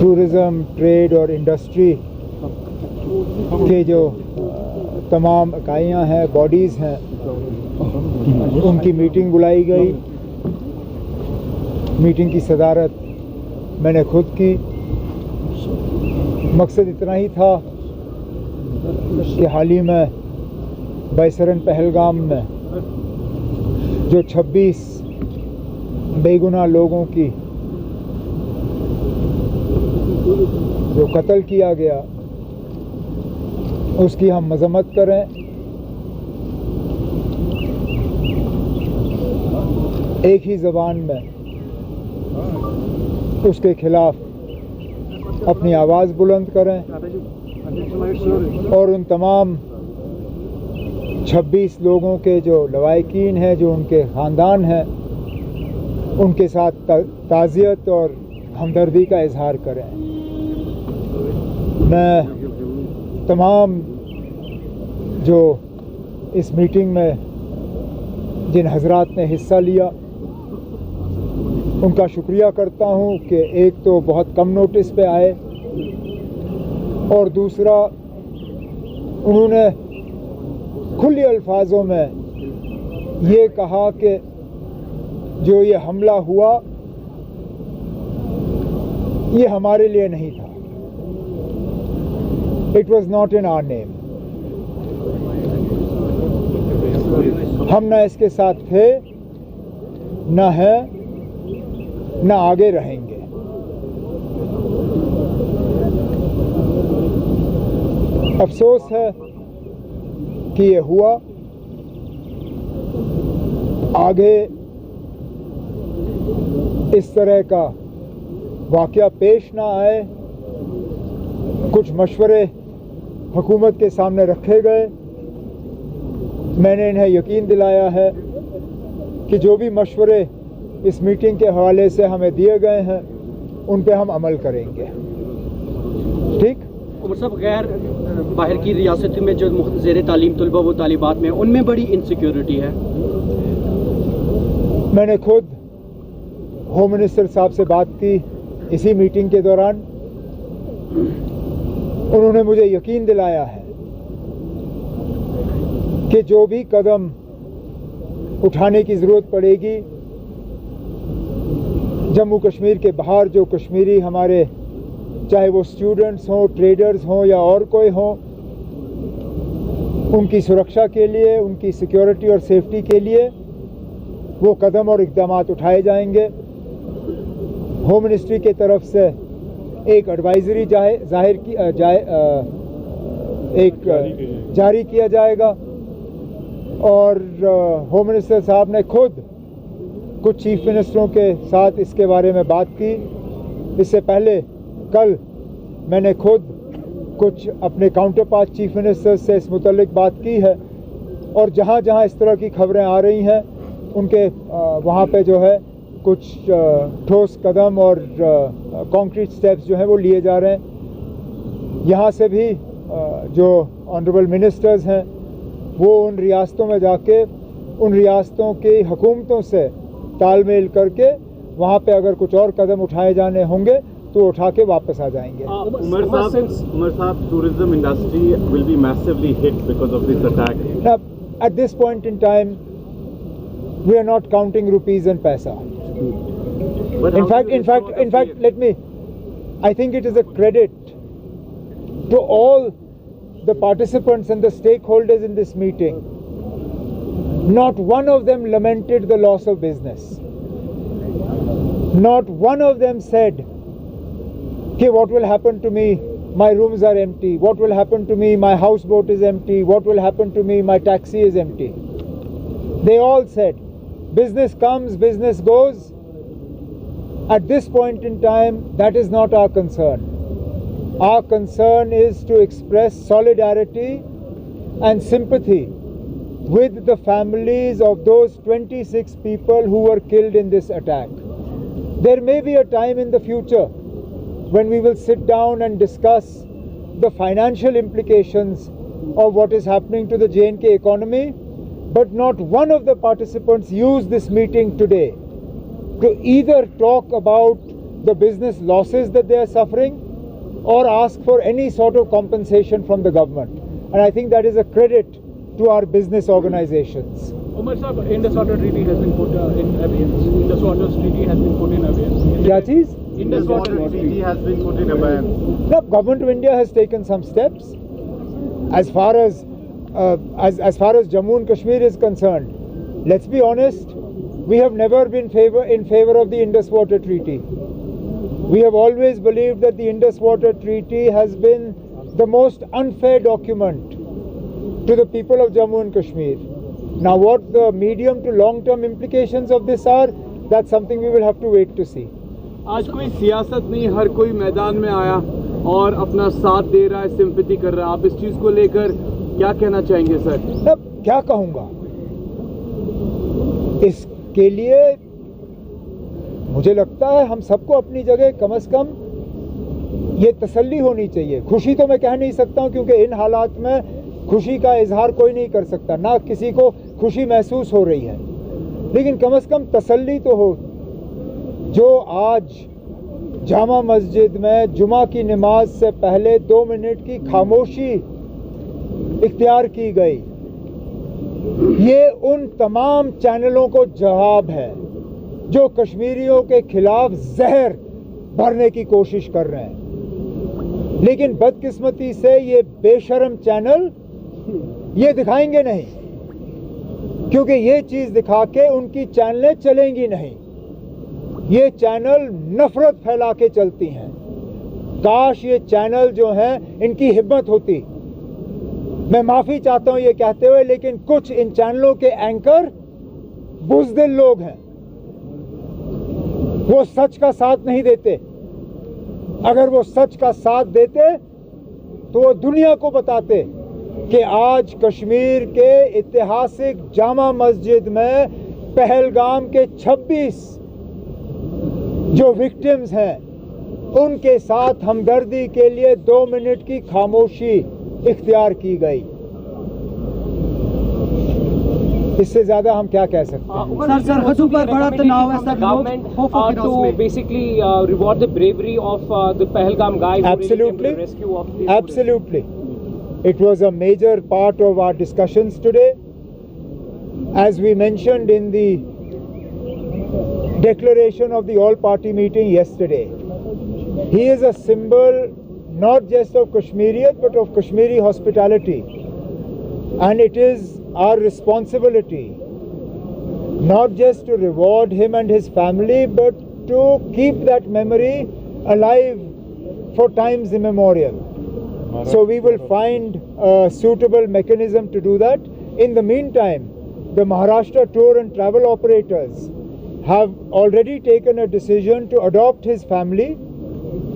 Tourism, trade और industry के जो तमाम इकाइयाँ हैं, बॉडीज़ हैं, उनकी मीटिंग बुलाई गई। मीटिंग की सदारत मैंने खुद की। मकसद इतना ही था कि हाल ही में बैसरन पहलगाम में जो 26 बेगुनाह लोगों की जो कत्ल किया गया, उसकी हम मजम्मत करें। एक ही ज़बान में उसके खिलाफ अपनी आवाज़ बुलंद करें और उन तमाम 26 लोगों के जो लवाहिकीन हैं, जो उनके ख़ानदान हैं, उनके साथ ताज़ियत और हमदर्दी का इजहार करें। मैं तमाम जो इस मीटिंग में जिन हजरात ने हिस्सा लिया, उनका शुक्रिया करता हूं कि एक तो बहुत कम नोटिस पे आए और दूसरा उन्होंने खुली अल्फाजों में ये कहा कि जो ये हमला हुआ ये हमारे लिए नहीं था। It was not in our name. हम ना इसके साथ थे, ना हैं, ना आगे रहेंगे। अफसोस है कि ये हुआ। आगे इस तरह का वाक़या पेश ना आए। कुछ मशवरे हुकूमत के सामने रखे गए। मैंने इन्हें यकीन दिलाया है कि जो भी मशवरे इस मीटिंग के हवाले से हमें दिए गए हैं उन पे हम अमल करेंगे। ठीक? उमर साहब, गैर बाहर की रियासत में जो ज़ेर तालीम तलबा वो तालिबात में, उनमें बड़ी इनसिक्योरिटी है। मैंने खुद होम मिनिस्टर साहब से बात की इसी मीटिंग के दौरान। उन्होंने मुझे यकीन दिलाया है कि जो भी कदम उठाने की ज़रूरत पड़ेगी, जम्मू कश्मीर के बाहर जो कश्मीरी हमारे, चाहे वो स्टूडेंट्स हों, ट्रेडर्स हों या और कोई हों, उनकी सुरक्षा के लिए, उनकी सिक्योरिटी और सेफ्टी के लिए वो कदम और इक़दामात उठाए जाएंगे। होम मिनिस्ट्री की तरफ से एक एडवाइजरी जारी किया जाएगा और होम मिनिस्टर साहब ने खुद कुछ चीफ मिनिस्टरों के साथ इसके बारे में बात की। इससे पहले कल मैंने खुद कुछ अपने काउंटर पार्ट चीफ मिनिस्टर से इस मुतल्लिक बात की है और जहाँ जहाँ इस तरह की खबरें आ रही हैं उनके वहाँ पे जो है कुछ ठोस कदम और कॉन्क्रीट स्टेप्स जो हैं वो लिए जा रहे हैं। यहाँ से भी जो ऑनरेबल मिनिस्टर्स हैं वो उन रियासतों में जाके उन रियासतों की हुकूमतों से तालमेल करके वहाँ पे अगर कुछ और कदम उठाए जाने होंगे तो उठा के वापस आ जाएंगे। उमर साहब, tourism industry will be massively hit because of this attack. Now, at this point in time, we are not counting rupees and paisa. In fact, I think it is a credit to all the participants and the stakeholders in this meeting. Not one of them lamented the loss of business. Not one of them said, okay, what will happen to me? My rooms are empty. What will happen to me? My houseboat is empty. What will happen to me? My taxi is empty. They all said, business comes, business goes. At this point in time, that is not our concern. Our concern is to express solidarity and sympathy with the families of those 26 people who were killed in this attack. There may be a time in the future when we will sit down and discuss the financial implications of what is happening to the J&K economy, but not one of the participants used this meeting today to either talk about the business losses that they are suffering or ask for any sort of compensation from the government. And I think that is a credit to our business organizations. Umar Sahib, Indus Water Treaty has been put in abeyance. Indus Water Treaty has been put in abeyance. Kya cheez? Indus Water Treaty has been put in abeyance. The government of India has taken some steps. As far as Jammu and Kashmir is concerned, let's be honest, we have never been in favor of the Indus Water Treaty. We have always believed that the Indus Water Treaty has been the most unfair document to the people of Jammu and Kashmir. Now what the medium to long-term implications of this are, that's something we will have to wait to see. आज कोई सियासत नहीं, हर कोई मैदान में आया और अपना साथ दे रहा है, सिंपैथी कर रहा है. आप इस चीज को लेकर क्या कहना चाहेंगे सर? अब क्या कहूँगा, इसके लिए मुझे लगता है हम सबको अपनी जगह कम से कम ये तसल्ली होनी चाहिए. खुशी तो मैं कह नहीं सकता हूँ क्योंकि इन हालात में खुशी का इजहार कोई नहीं कर सकता, ना किसी को खुशी महसूस हो रही है, लेकिन कम से कम तसल्ली तो हो. जो आज जामा मस्जिद में जुमा की नमाज से पहले 2 मिनट की खामोशी इख्तियार की गई, ये उन तमाम चैनलों को जवाब है जो कश्मीरियों के खिलाफ जहर भरने की कोशिश कर रहे हैं. लेकिन बदकिस्मती से ये बेशर्म चैनल ये दिखाएंगे नहीं, क्योंकि ये चीज़ दिखा के उनकी चैनलें चलेंगी नहीं. ये चैनल नफरत फैला के चलती हैं. काश ये चैनल जो हैं इनकी हिम्मत होती. मैं माफ़ी चाहता हूँ ये कहते हुए, लेकिन कुछ इन चैनलों के एंकर बुज़दिल लोग हैं, वो सच का साथ नहीं देते. अगर वो सच का साथ देते तो वो दुनिया को बताते कि आज कश्मीर के ऐतिहासिक जामा मस्जिद में पहलगाम के 26 जो विक्टिम्स हैं उनके साथ हमदर्दी के लिए 2 मिनट की खामोशी इख्तियार की गई. इससे ज्यादा हम क्या कह सकते हैं? सर हजू पर बड़ा तनाव है sir. Government to basically reward the bravery of the Pahalgam guy who really came to the rescue of the Absolutely. It was a major part of our discussions today. As we mentioned in the declaration of the all-party meeting yesterday, he is a symbol not just of Kashmiriyat but of Kashmiri hospitality, and it is our responsibility not just to reward him and his family but to keep that memory alive for times immemorial. So we will find a suitable mechanism to do that. In the meantime, the Maharashtra tour and travel operators have already taken a decision to adopt his family,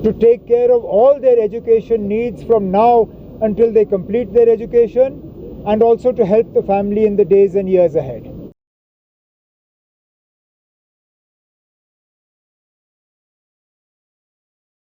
to take care of all their education needs from now until they complete their education, and also to help the family in the days and years ahead.